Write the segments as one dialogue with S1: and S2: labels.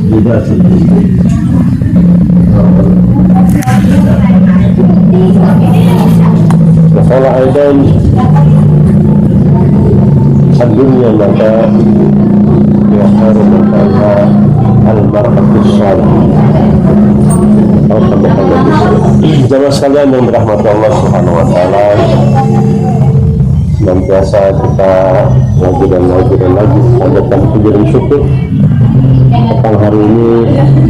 S1: Tidak sih. Kalau ada dunia maka ya harus maka al-mar'atus salih. Jamaah sekalian yang dirahmati Allah Subhanahu wa taala, senantiasa kita lagi dan lagi panjatkan puji dan syukur tentang hari ini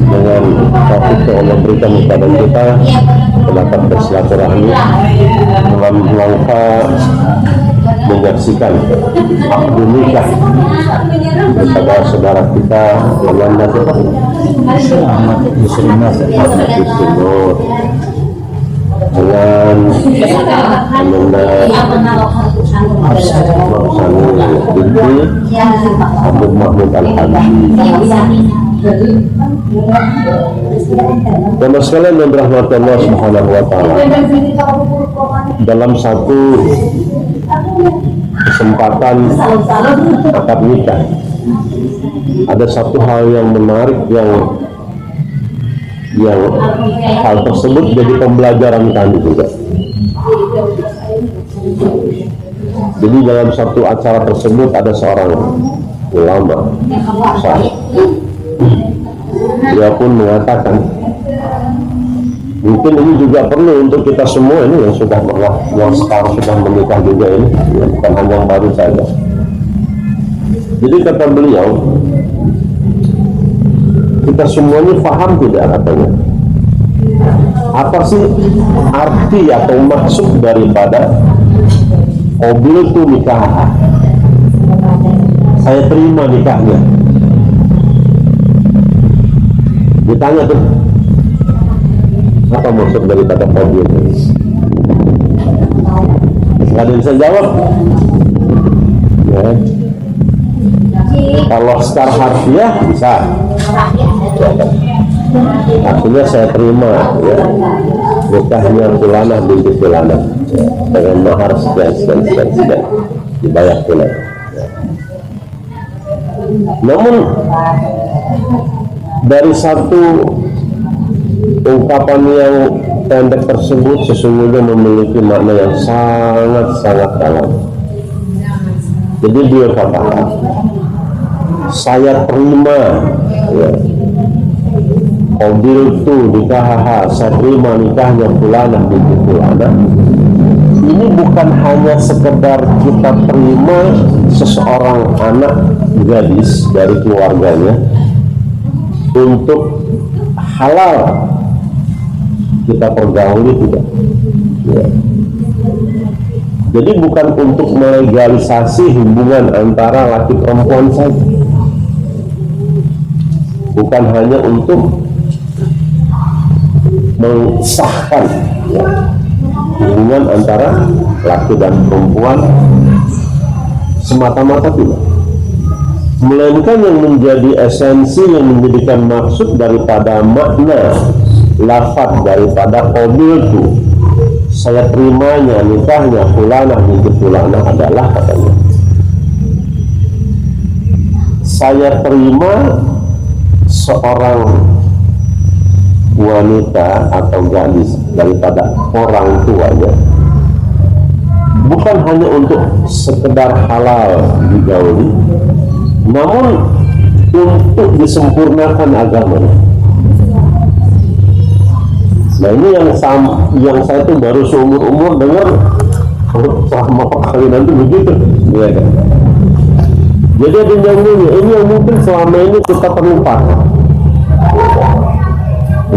S1: dengan taufik yang Allah berikan kepada kita dapat bersilaturahmi dalam rangka menyaksikan akad nikah kepada saudara kita yang mana Ahmad Yusrinur dengan Ananda binti Abdul Mahmud Al-Habsyi. Teman sekalian yang dirahmati Allah Subhanahu wa taala, dalam satu kesempatan akad nikah ada satu hal yang menarik yang hal tersebut jadi pembelajaran kami juga. Jadi dalam satu acara tersebut ada seorang ulama besar. Dia pun mengatakan, mungkin ini juga perlu untuk kita semua ini yang sekarang sudah menikah juga ini, bukan hanya yang baru saja. Jadi kata beliau, kita semuanya paham tidak katanya, apa sih arti atau maksud daripada qabiltu nikah? Saya terima nikahnya. Ditanya tuh, apa maksud daripada qabiltu? Nggak ada yang bisa jawab. Ya. Kalau secara harfiah bisa. Artinya saya terima ya nikahnya fulanah binti fulanah dengan mahar sekian dibayar tunai. Namun dari satu ungkapan yang pendek tersebut sesungguhnya memiliki makna yang sangat dalam. Jadi dia katakan, saya terima ya, qabiltu nikahha, saya terima nikahnya fulanah binti fulanah. Ini bukan hanya sekedar kita terima seseorang anak gadis dari keluarganya untuk halal kita pergauli, tidak ya. Jadi bukan untuk melegalisasi hubungan antara laki perempuan saja, bukan hanya untuk mensahkan ya, hubungan antara laki dan perempuan semata-mata, tidak, melainkan yang menjadi esensi, yang menjadikan maksud daripada makna lafaz daripada qabiltu, saya terimanya nikahnya fulanah binti fulanah adalah katanya, saya terima seorang wanita atau gadis daripada orang tuanya bukan hanya untuk sekedar halal digauli, namun untuk disempurnakan agamanya. Nah ini yang saya tuh baru seumur-umur dengar selama perkawinan itu begitu ya kan? Jadi ada ini yang mungkin selama ini kita terlupakan.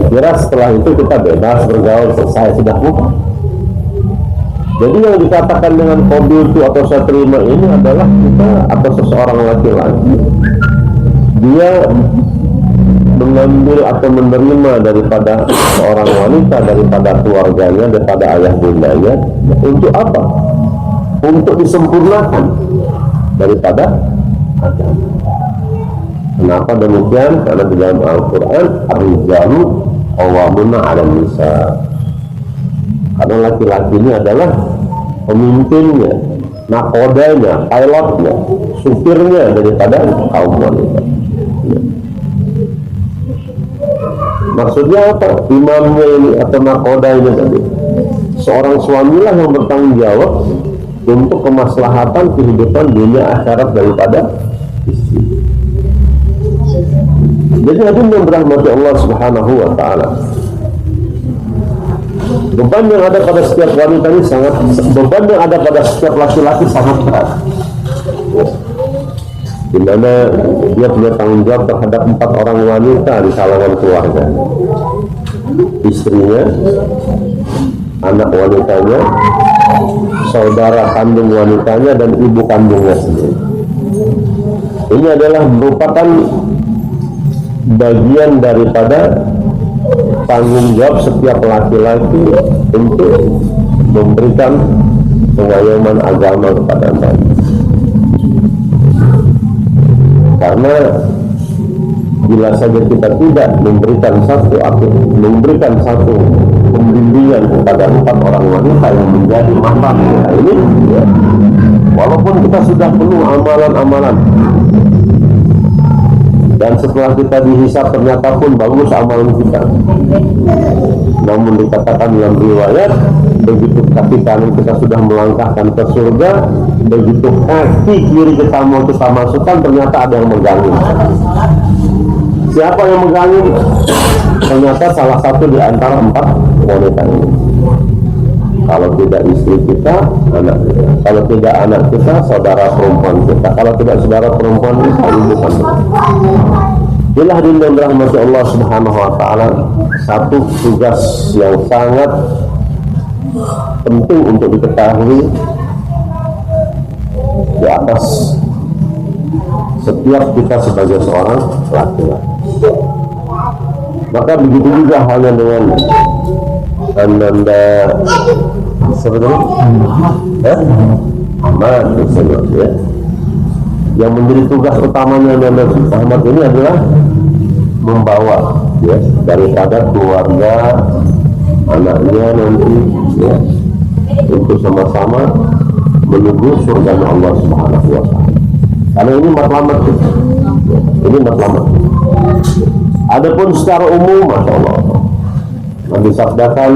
S1: Kira setelah itu kita bebas bergaul, selesai, sudah bukan. Jadi yang dikatakan dengan qabiltu atau saya terima ini adalah kita atau seseorang laki-laki dia mengambil atau menerima daripada seorang wanita, daripada keluarganya, daripada ayah bundanya, untuk apa? Untuk disempurnakan daripada agama. Kenapa demikian? Karena di dalam Al-Quran ar-rijalu qawwamuna 'alan nisa. Karena laki-laki ini adalah pemimpinnya, nakodanya, pilotnya, supirnya daripada kaum wanita. Maksudnya apa? Imamnya ini atau nakodanya tadi, seorang suamilah yang bertanggung jawab untuk kemaslahatan kehidupan dunia akhirat daripada istri. Jadi hadirin yang dirahmati Allah Subhanahu wa taala, beban yang ada pada setiap wanita ini beban yang ada pada setiap laki-laki sangat berat, di mana dia punya tanggung jawab terhadap 4 orang wanita di kalangan keluarga, istrinya, anak wanitanya, saudara kandung wanitanya, dan ibu kandungnya sendiri. Ini adalah merupakan bagian daripada tanggung jawab setiap laki-laki untuk memberikan pengayoman agama kepada mereka. Karena bila saja kita tidak memberikan satu pembimbingan kepada 4 orang wanita yang menjadi mahram kita ini, ya, walaupun kita sudah penuh amalan-amalan, dan setelah kita dihisab ternyata pun bagus amalan kita, namun dikatakan dalam riwayat, begitu kaki kanan kita sudah melangkahkan ke surga, begitu kaki kiri kita mau kita masukkan, ternyata ada yang mengganggu. Siapa yang mengganggu? Ternyata salah satu di antara 4 wanita ini. Kalau tidak istri kita, anak kita. Kalau tidak anak kita, saudara perempuan kita. Kalau tidak saudara perempuan kita, ibu kandung. Inilah hadirin yang dirahmati Allah Subhanahu wa taala, satu tugas yang sangat penting untuk diketahui di atas setiap kita sebagai seorang laki-laki. Maka begitu juga halnya dengan Anda sebetulnya Ahmad, ya. Yang menjadi tugas utamanya Ahmad ini adalah membawa, ya, daripada keluarga anaknya nanti, ya, untuk sama-sama menuju surga Allah Subhanahu wa taala. Karena ini matlamat kita, ya, ini matlamat. Adapun secara umum, masya Allah, Nabi sabdakan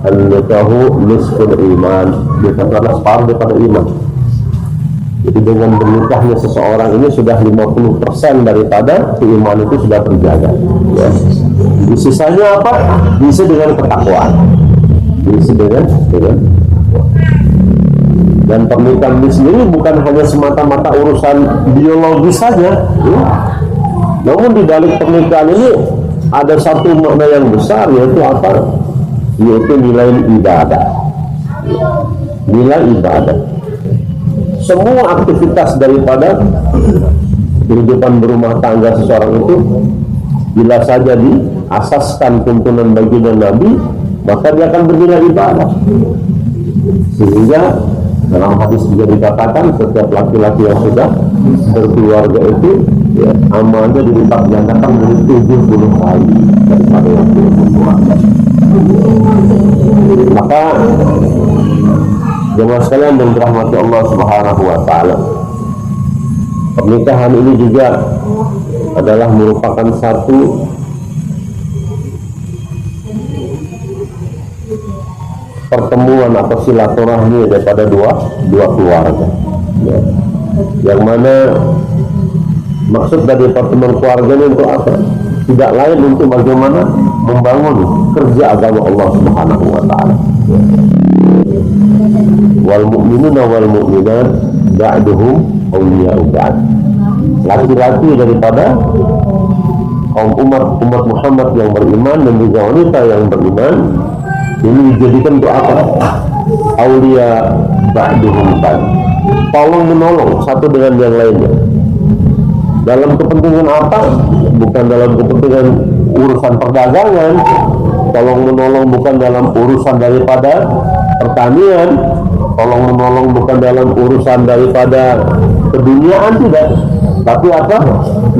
S1: an-nikahu nisful iman, dikatakan separuh daripada iman. Jadi dengan bernikahnya seseorang ini sudah 50% daripada keimanan itu sudah terjaga, ya. Sisanya apa? Diisi dengan ketakwaan, diisi dengan dan pernikahan ini sendiri bukan hanya semata-mata urusan biologis saja, ya. Namun di balik pernikahan ini ada satu makna yang besar, yaitu apa? Yaitu nilai ibadah. Nilai ibadah. Semua aktivitas daripada kehidupan berumah tangga seseorang itu, bila saja diasaskan tuntunan baginda Nabi, maka dia akan bernilai ibadah. Sehingga dalam hadis juga dikatakan setiap laki-laki yang sudah berkeluarga itu, ya, amalnya dilipat gandakan dari 70 kali daripada yang belum berkeluarga. Maka jemaah sekalian yang dirahmati Allah Subhanahu wa taala, pernikahan ini juga adalah merupakan satu pertemuan atau silaturahmi daripada dua keluarga, ya. Yang mana maksud dari pertemuan keluarga ini untuk apa? Tidak lain untuk bagaimana membangun kerja agama Allah Subhanahu wa taala. Wal mu'minuna wal mu'minat ba'duhum awliya'u ba'd. Laki-laki daripada kaum umat Muhammad yang beriman dan juga wanita yang beriman ini dijadikan untuk apa? Aulia ba'duhum ba'd. Tolong menolong satu dengan yang lainnya. Dalam kepentingan apa? Bukan dalam kepentingan urusan perdagangan. Tolong menolong bukan dalam urusan daripada pertanian. Tolong menolong bukan dalam urusan daripada keduniaan, tidak. Tapi apa?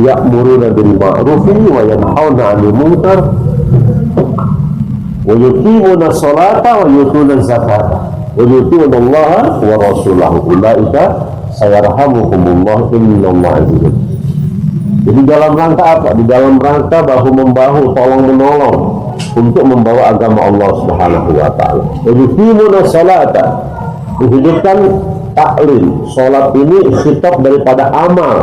S1: Ya'muruna bil ma'rufi wa yanhauna 'anil munkar wa yuqimuna sholata wa yutuna zakata. wa yuti'unallaha wa rasulahu ulaika sayarhamukumullah innallaha azizun. Jadi dalam rangka apa? Di dalam rangka bahu membahu, tolong menolong untuk membawa agama Allah Subhanahu wa taala. Yuqimuna salata, menghidupkan taklim. Salat ini khitab daripada amal,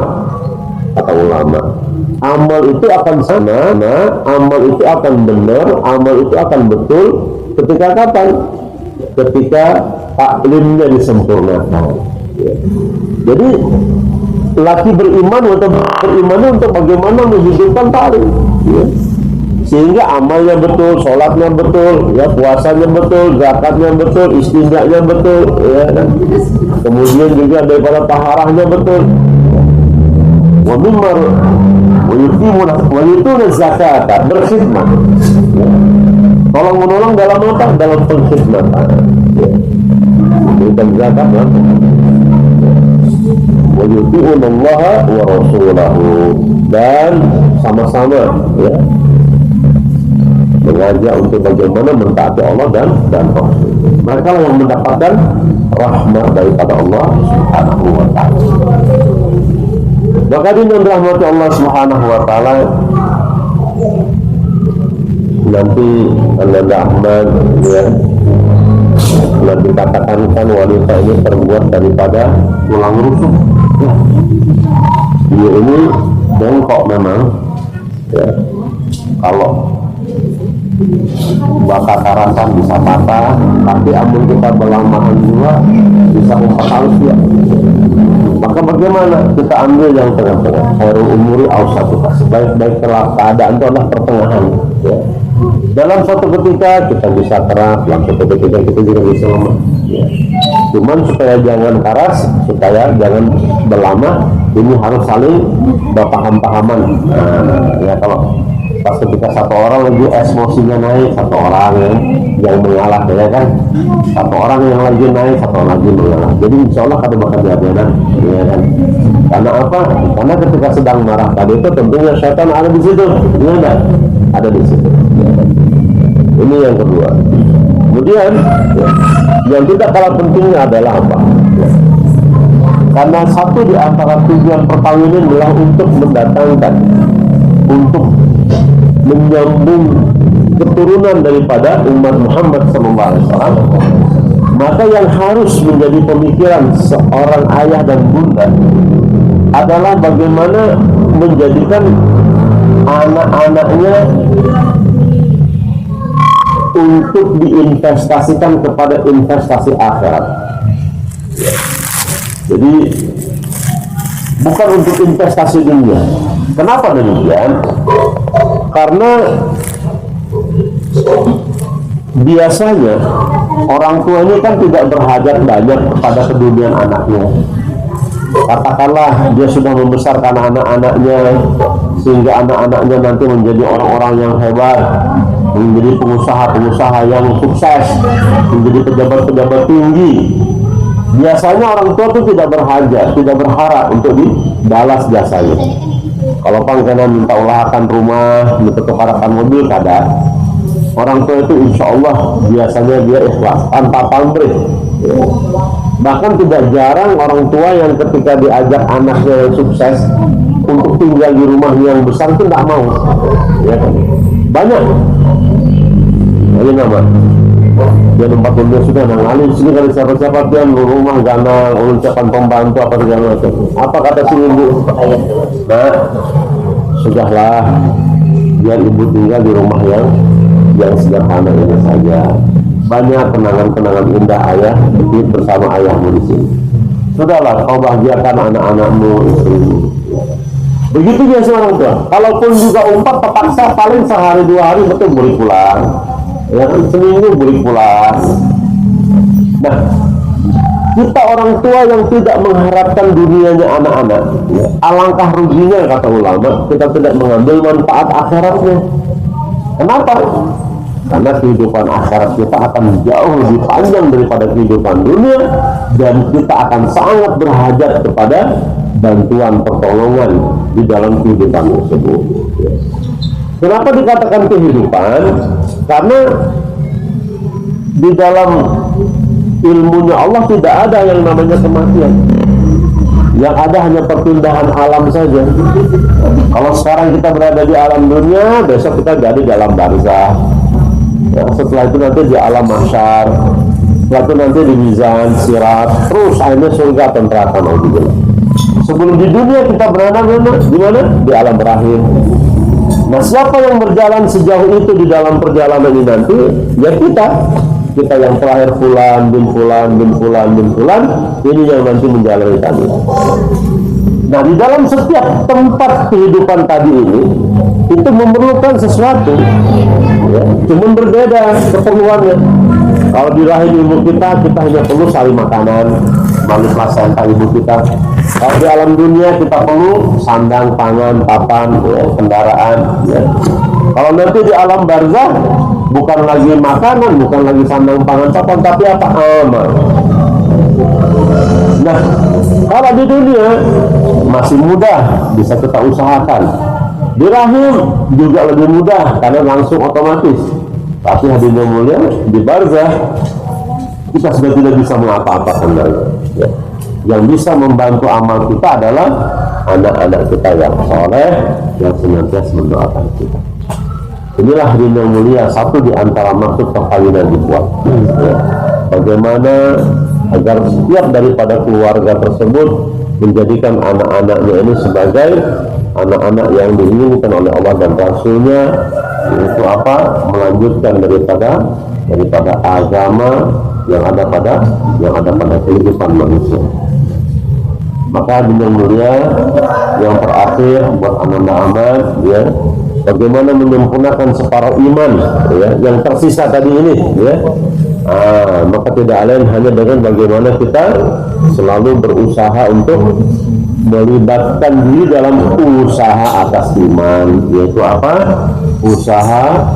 S1: kata ulama. Amal itu akan sama, amal itu akan benar, amal itu akan betul ketika kapan? Ketika taklimnya disempurnakan. Ya. Jadi laki beriman atau beriman untuk bagaimana menghidupkan taklim, ya. Sehingga amalnya betul, sholatnya betul, ya, puasanya betul, zakatnya betul, istinjaknya betul, ya. Kemudian juga daripada taharahnya betul. Wa mimma wa yutuna zakata, berkhidmat, ya. Tolong menolong dalam apa? Dalam pengkhidmatan, ya. Memberikan zakat, ya. Wa yuti'unallaha wa rasulahu, dan sama-sama, ya, mengajak untuk bagaimana mentaati Allah dan Rasul. Mereka yang mendapatkan rahmat daripada Allah Subhanahu wa taala. Maka dengan rahmat Allah Subhanahu wa taala nanti rahmat, ya, telah dikatakan kan wanita ini terbuat daripada tulang rusuk, ya. Dia ini bengkok memang, ya. Kalau baka karasan bisa patah, tapi amun kita belamahan juga bisa umpat halus, ya. Maka bagaimana? Kita ambil yang tengah-tengah. Khairul umuri awsatuha, sebaik-baik keadaan itu adalah pertengahan, ya. Dalam suatu ketika kita bisa keras, dalam suatu ketika kita juga bisa lemah, ya. Cuman supaya jangan keras, supaya jangan berlama, ini harus saling berpaham-pahaman. Nah, ya, kalau pas ketika satu orang lagi emosinya naik, satu orang yang mengalah, ya kan, satu orang yang lagi naik, satu orang lagi mengalah. Jadi insya Allah kada bakal jadian, ya kan. Karena apa? Karena ketika sedang marah tadi itu tentunya setan ada di situ, ya, ada di situ. Ini yang kedua. Kemudian, ya, yang tidak kalah pentingnya adalah apa? Ya. Karena satu di antara tujuan perkawinan adalah untuk mendatangkan, untuk menyambung keturunan daripada umat Muhammad SAW. Maka yang harus menjadi pemikiran seorang ayah dan bunda adalah bagaimana menjadikan anak-anaknya untuk diinvestasikan kepada investasi akhirat. Jadi bukan untuk investasi dunia. Kenapa demikian? Karena biasanya orang tua ini kan tidak berhajat banyak kepada keduniaan anaknya. Katakanlah dia sudah membesarkan anak-anaknya sehingga anak-anaknya nanti menjadi orang-orang yang hebat, menjadi pengusaha-pengusaha yang sukses, menjadi pejabat-pejabat tinggi. Biasanya orang tua itu tidak berhajat, tidak berharap untuk dibalas jasanya. Kalau pangkanan minta ulahakan rumah, minta tukarakan mobil, kada. Orang tua itu insya Allah biasanya dia ikhlas, tanpa pamrih. Ya. Bahkan tidak jarang orang tua yang ketika diajak anaknya yang sukses untuk tinggal di rumah yang besar itu tidak mau. Ya. Banyak. Ini nama. Dia tempat dunia sudah nangali sini kali siapa-siapa dia rumah gana ucapan pembantu apa segala macam. Apa kata si ibu? Nah, sudahlah, biar ibu tinggal di rumah yang sederhana ini saja. Banyak kenangan-kenangan indah ayah bersama ayahmu di sini. Sudahlah, kau bahagiakan anak-anakmu, istrimu. Begitu biasa orang tua. Kalaupun juga umpat terpaksa paling sehari dua hari betul boleh pulang. Ya kan, seminggu boleh pulang. Nah, kita orang tua yang tidak mengharapkan dunianya anak-anak, ya, alangkah ruginya kata ulama kita tidak mengambil manfaat akhiratnya. Kenapa? Karena kehidupan akhirat kita akan jauh lebih panjang daripada kehidupan dunia, dan kita akan sangat berhajat kepada bantuan pertolongan di dalam kehidupan tersebut. Ya. Kenapa dikatakan kehidupan? Karena di dalam ilmunya Allah tidak ada yang namanya kematian. Yang ada hanya perpindahan alam saja. Kalau sekarang kita berada di alam dunia, besok kita jadi di alam barzah. Ya, setelah itu nanti di alam mahsyar, setelah itu nanti di mizan, sirat, terus akhirnya surga atau neraka. Sebelum di dunia kita berada di mana? Di alam rahim. Nah, siapa yang berjalan sejauh itu di dalam perjalanan ini nanti? Ya kita yang terakhir fulan bin fulan bin fulan bin fulan, ini yang nanti menjalani kami. Nah, di dalam setiap tempat kehidupan tadi ini itu memerlukan sesuatu, ya, cuma berbeda keperluannya. Kalau di rahim ibu kita hanya perlu sari makanan, manis placenta ibu kita. Kalau di alam dunia kita perlu sandang, pangan, papan, ya, kendaraan. Ya. Kalau nanti di alam barzah bukan lagi makanan, bukan lagi sandang, pangan, papan, tapi apa? Amal. Nah, kalau di dunia masih mudah, bisa kita usahakan. Di rahim juga lebih mudah karena langsung otomatis. Tapi hadirin yang mulia, di barzah kita sudah tidak bisa mengapa-apakan lagi. Ya. Yang bisa membantu amal kita adalah anak-anak kita yang soleh, yang senantiasa mendoakan kita. Inilah hadirin yang mulia, satu di antara maksud perkawinan dibuat. Ya. Bagaimana agar setiap daripada keluarga tersebut menjadikan anak-anaknya ini sebagai anak-anak yang diinginkan oleh Allah dan Rasulnya, yaitu apa? Melanjutkan daripada agama yang ada pada kehidupan manusia. Maka dengan mulia yang terakhir buat anak-anak, ya, bagaimana menyempurnakan separuh iman, ya, yang tersisa tadi ini, ya. Maka tidak lain hanya dengan bagaimana kita selalu berusaha untuk melibatkan diri dalam usaha atas iman, yaitu apa? Usaha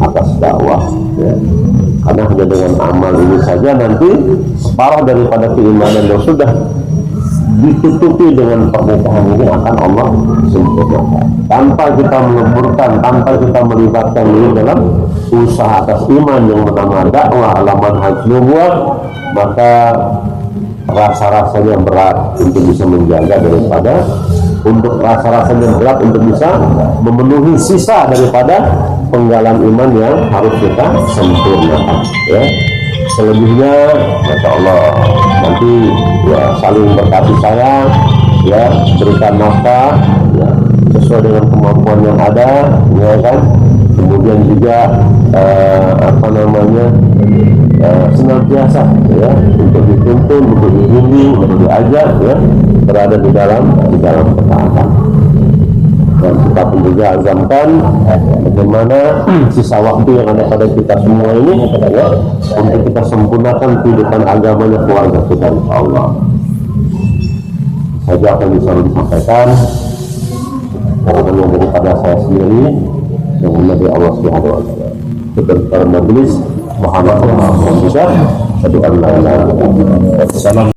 S1: atas dakwah, ya. Karena hanya dengan amal ini saja nanti separuh daripada keimanan yang sudah ditutupi dengan pernikahan ini akan Allah sempurnakan. Tanpa kita meleburkan, tanpa kita melibatkan diri dalam usaha atas iman yang bernama dakwah ala manhaj nubuwah, maka rasa-rasanya berat untuk bisa menjaga untuk bisa memenuhi sisa daripada penggalan iman yang harus kita sempurnakan, ya. Selebihnya, masya Allah, nanti ya saling berkasih sayang, ya, berikan nafkah, ya, sesuai dengan kemampuan yang ada, ya kan. Kemudian juga senantiasa, ya, untuk dituntun, untuk dibimbing, untuk diajak, ya, berada di dalam ketaatan. Dan kita pun juga azamkan bagaimana sisa waktu yang ada pada kita semua ini, ya, untuk kita sempurnakan kehidupan agamanya keluarga kita, insyaallah. Saja akan bisa disampaikan yang daripada saya sendiri yang dari Allah Subhanahu wa taala. Kepada majelis Muhammad wa sallam.